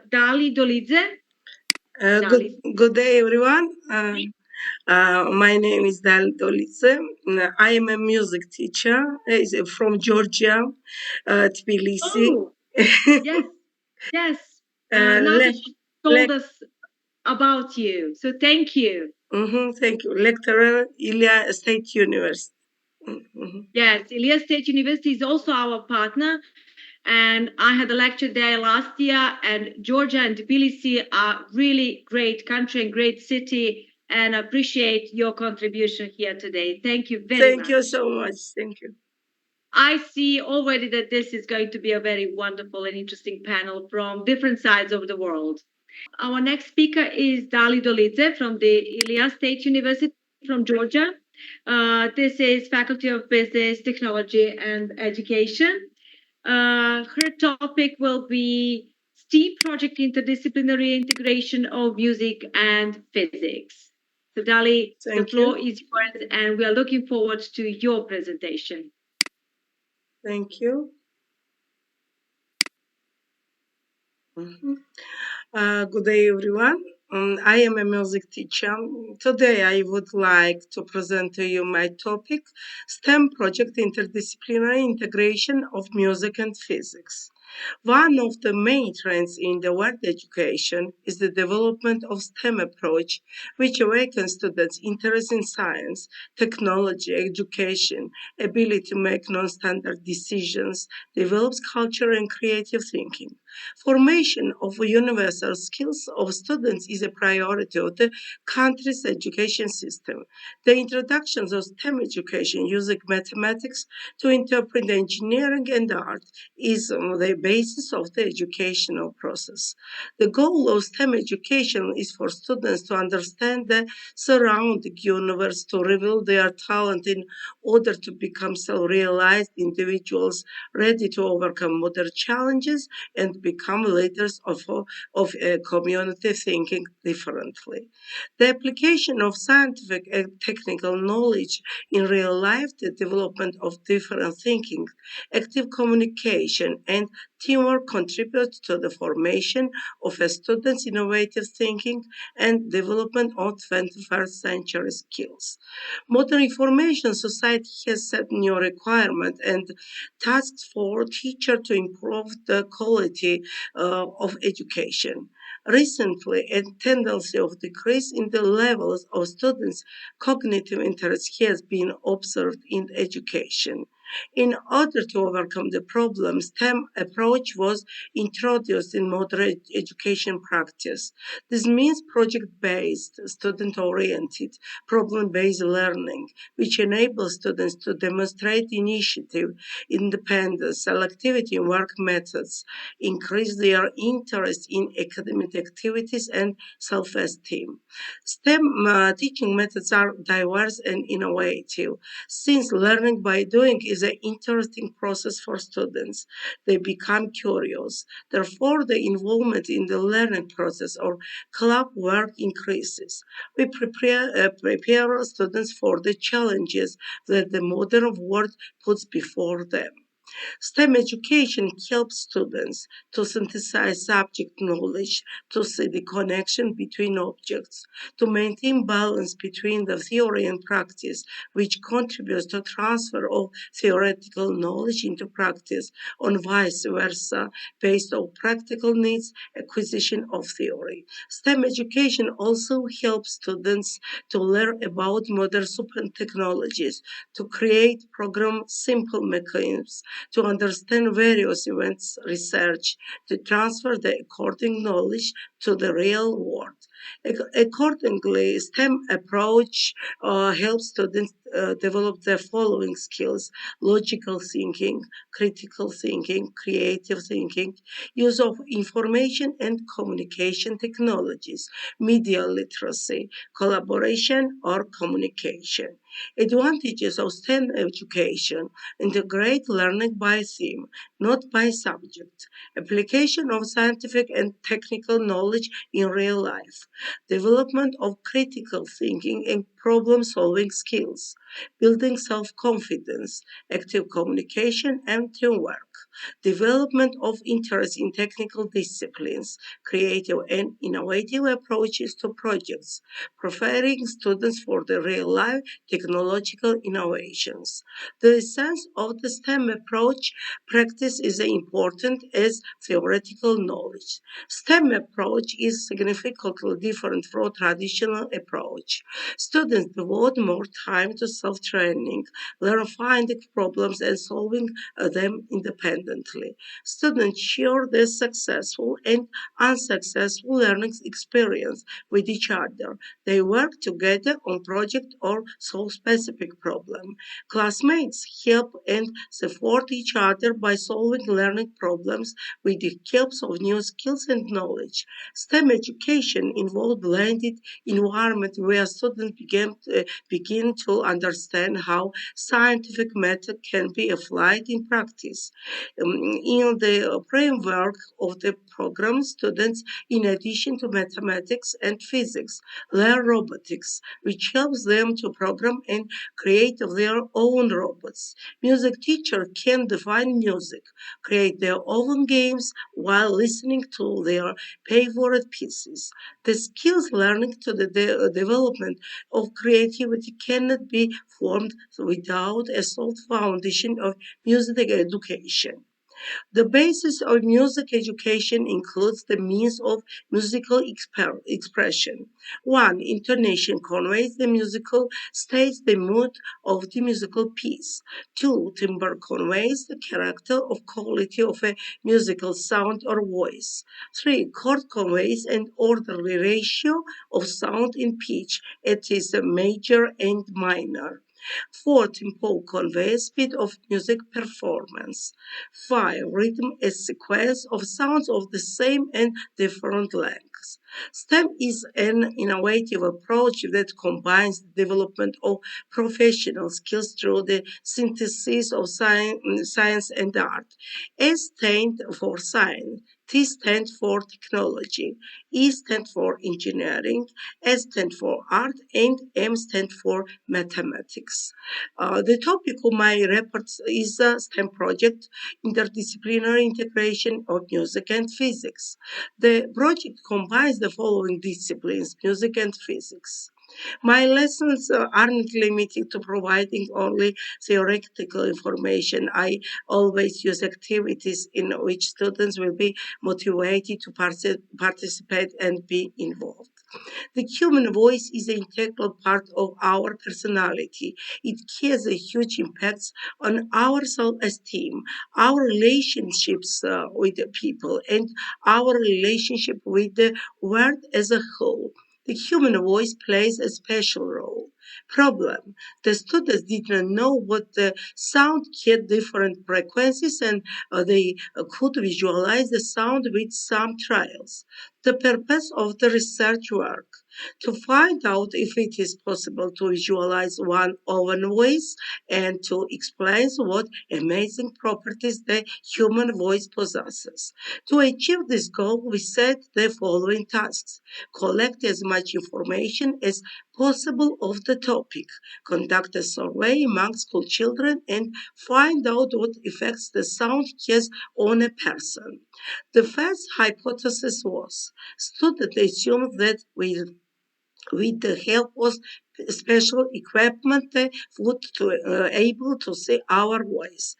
Dali Dolidze. Good day, everyone. My name is Dali Dolidze. I am a music teacher from Georgia, Tbilisi. Oh, yes. Now that you told us about you, so thank you. Thank you. Lecturer, Ilia State University. Yes, Ilia State University is also our partner. And I had a lecture there last year, and Georgia and Tbilisi are really great country and great city, and appreciate your contribution here today. Thank you very much. Thank you so much. Thank you. I see already that this is going to be a very wonderful and interesting panel from different sides of the world. Our next speaker is Dali Dolidze from the Ilia State University from Georgia. This is Faculty of Business, Technology, and Education. Her topic will be STEAM project interdisciplinary integration of music and physics. So Dali, the floor is yours, and we are looking forward to your presentation. Thank you. Good day, everyone. I am a music teacher. Today, I would like to present to you my topic, STEM project interdisciplinary integration of music and physics. One of the main trends in the world education is the development of STEM approach, which awakens students' interest in science, technology, education, ability to make non-standard decisions, develops culture and creative thinking. Formation of universal skills of students is a priority of the country's education system. The introduction of STEM education using mathematics to interpret engineering and art is the basis of the educational process. The goal of STEM education is for students to understand the surrounding universe, to reveal their talent in order to become self-realized individuals ready to overcome modern challenges and become leaders of a community thinking differently. The application of scientific and technical knowledge in real life, the development of different thinking, active communication, and teamwork contribute to the formation of a student's innovative thinking and development of 21st century skills. Modern information society has set new requirements and tasks for teachers to improve the quality of education. Recently, a tendency of decrease in the levels of students' cognitive interest has been observed in education. In order to overcome the problem, STEM approach was introduced in modern education practice. This means project-based, student-oriented, problem-based learning, which enables students to demonstrate initiative, independence, selectivity in work methods, increase their interest in academic activities, and self-esteem. STEM teaching methods are diverse and innovative. Since learning by doing is an interesting process for students, they become curious. Therefore, the involvement in the learning process or club work increases. We prepare students for the challenges that the modern world puts before them. STEM education helps students to synthesize subject knowledge, to see the connection between objects, to maintain balance between the theory and practice, which contributes to transfer of theoretical knowledge into practice, and vice versa, based on practical needs, acquisition of theory. STEM education also helps students to learn about modern super technologies, to create program simple mechanisms, to understand various events research, to transfer the according knowledge to the real world. Accordingly, STEM approach helps students develop the following skills: logical thinking, critical thinking, creative thinking, use of information and communication technologies, media literacy, collaboration or communication. Advantages of STEM education: integrate learning by theme, not by subject, application of scientific and technical knowledge in real life, development of critical thinking and problem solving skills, building self-confidence, active communication, and teamwork, development of interest in technical disciplines, creative and innovative approaches to projects, preparing students for the real-life technological innovations. The essence of the STEM approach practice is as important as theoretical knowledge. STEM approach is significantly different from traditional approach. Students devote more time to self-training, learn finding problems and solving them independently. Students share their successful and unsuccessful learning experience with each other. They work together on project or solve specific problem. Classmates help and support each other by solving learning problems with the help of new skills and knowledge. STEM education involves blended environment where students begin to understand how scientific method can be applied in practice. In the framework of the program, students, in addition to mathematics and physics, learn robotics, which helps them to program and create their own robots. Music teacher can define music, create their own games while listening to their favorite pieces. The skills learning to the development of creativity cannot be formed without a solid foundation of music education. The basis of music education includes the means of musical expression. 1. Intonation conveys the musical states the mood of the musical piece. 2. Timbre conveys the character of quality of a musical sound or voice. 3. Chord conveys an orderly ratio of sound in pitch. It is a major and minor. 4. Tempo conveys speed of music performance. 5. Rhythm is sequence of sounds of the same and different lengths. STEM is an innovative approach that combines the development of professional skills through the synthesis of science and art. S stands for science, T stands for technology, E stands for engineering, S stands for art, and M stands for mathematics. The topic of my report is a STEM project, interdisciplinary integration of music and physics. The project combines the following disciplines: music and physics. My lessons aren't limited to providing only theoretical information. I always use activities in which students will be motivated to participate and be involved. The human voice is an integral part of our personality. It has a huge impact on our self-esteem, our relationships with the people, and our relationship with the world as a whole. The human voice plays a special role. Problem: the students didn't know what the sound had different frequencies and they could visualize the sound with some trials. The purpose of the research work: to find out if it is possible to visualize one own voice and to explain what amazing properties the human voice possesses. To achieve this goal, we set the following tasks: collect as much information as possible of the topic, conduct a survey among school children, and find out what effects the sound has on a person. The first hypothesis was: students assumed that with the help of special equipment they would able to see our voice.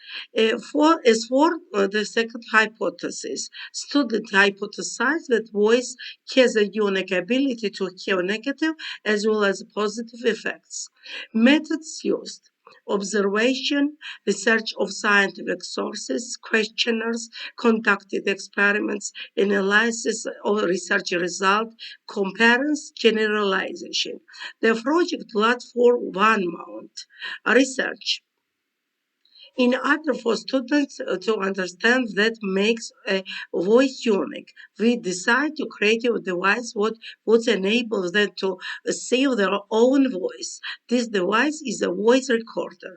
For the second hypothesis, students hypothesized that voice has a unique ability to have negative as well as positive effects. Methods used: observation, research of scientific sources, questionnaires, conducted experiments, analysis of research result, comparisons, generalization. The project lasts for 1 month. Research: in order for students to understand that makes a voice unique, we decide to create a device what would enable them to save their own voice. This device is a voice recorder.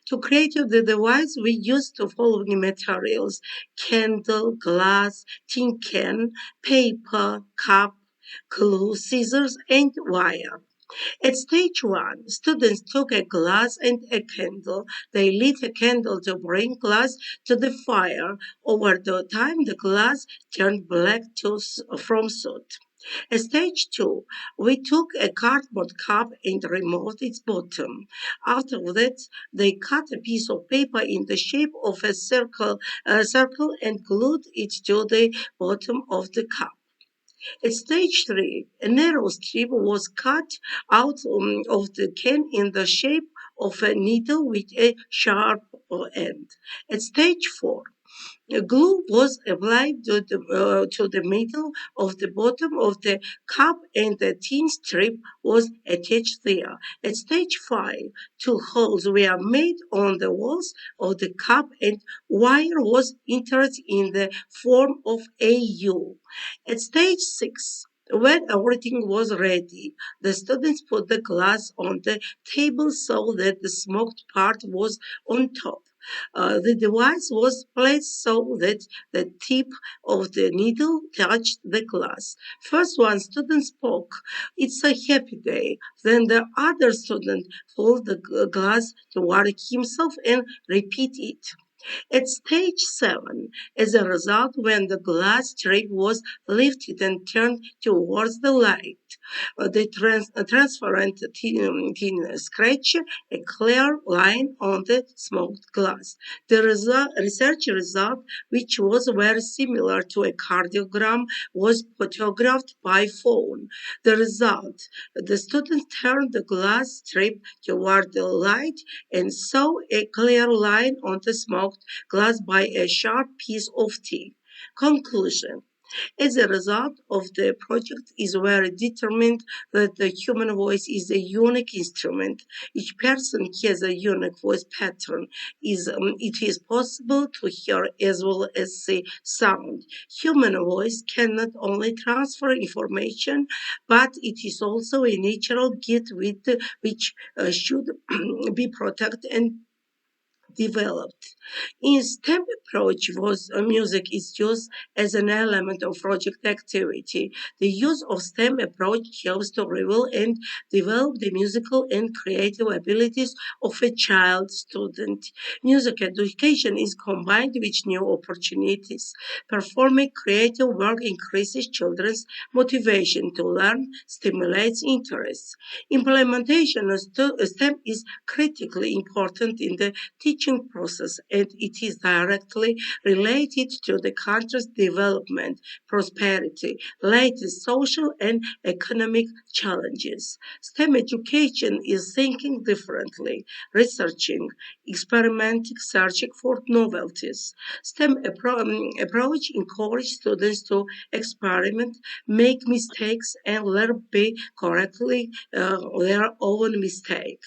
To create the device, we use the following materials: candle, glass, tin can, paper, cup, glue, scissors, and wire. At stage one, students took a glass and a candle. They lit a candle to bring glass to the fire. Over the time, the glass turned black from soot. At stage two, we took a cardboard cup and removed its bottom. After that, they cut a piece of paper in the shape of a circle and glued it to the bottom of the cup. At stage three, a narrow strip was cut out of the can in the shape of a needle with a sharp end. At stage four, glue was applied to the middle of the bottom of the cup and the thin strip was attached there. At stage 5, two holes were made on the walls of the cup and wire was entered in the form of a U. At stage 6, when everything was ready, the students put the glass on the table so that the smoked part was on top. The device was placed so that the tip of the needle touched the glass. First one student spoke, "It's a happy day." Then the other student pulled the glass toward himself and repeated it. At stage 7, as a result, when the glass strip was lifted and turned towards the light, the transparent thin scratch a clear line on the smoked glass. The research result, which was very similar to a cardiogram, was photographed by phone. The result, the student turned the glass strip toward the light and saw a clear line on the smoked glass by a sharp piece of teeth. Conclusion. As a result of the project is very determined that the human voice is a unique instrument. Each person has a unique voice pattern. It is possible to hear as well as see sound. Human voice can not only transfer information, but it is also a natural gift which should be protected and developed. In STEM approach was music is used as an element of project activity. The use of STEM approach helps to reveal and develop the musical and creative abilities of a child student. Music education is combined with new opportunities. Performing creative work increases children's motivation to learn, stimulates interest. Implementation of STEM is critically important in the teaching process and it is directly related to the country's development, prosperity, latest social and economic challenges. STEM education is thinking differently, researching, experimenting, searching for novelties. STEM approach encourages students to experiment, make mistakes, and learn by correctly their own mistake.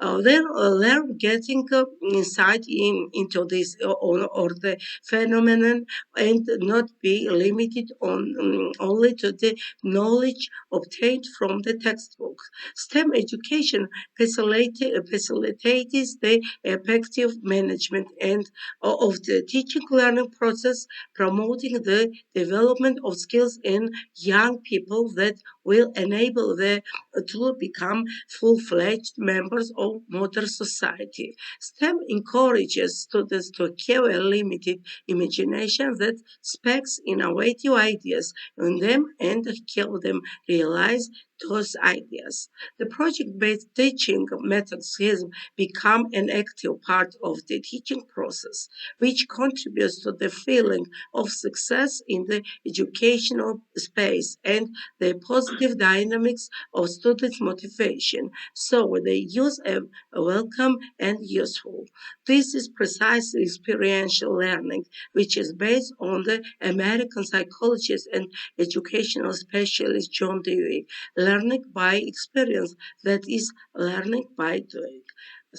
They're getting insight into this or the phenomenon and not be limited on only to the knowledge obtained from the textbook. STEM education facilitates the effective management and of the teaching learning process, promoting the development of skills in young people that will enable them to become full-fledged members of modern society. STEM encourages students to have a limited imagination that speaks innovative ideas in them and help them realize those ideas. The project-based teaching methods has become an active part of the teaching process, which contributes to the feeling of success in the educational space and the positive dynamics of students' motivation. So they use a welcome and useful. This is precisely experiential learning, which is based on the American psychologist and educational specialist John Dewey. Learning by experience, that is learning by doing.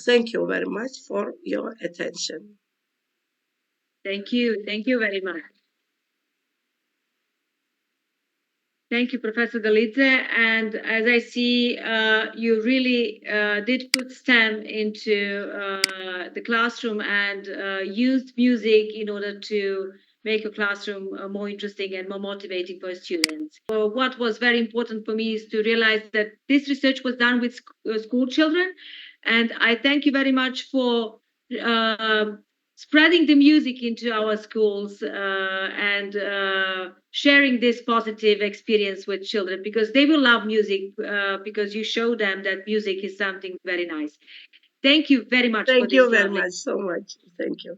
Thank you very much for your attention. Thank you. Thank you very much. Thank you, Professor Dolidze. And as I see, you really did put STEM into the classroom and used music in order to make your classroom more interesting and more motivating for students. What was very important for me is to realize that this research was done with school children, and I thank you very much for spreading the music into our schools and sharing this positive experience with children, because they will love music because you show them that music is something very nice. Thank you very much for Thank you this very lovely. much, so much. Thank you.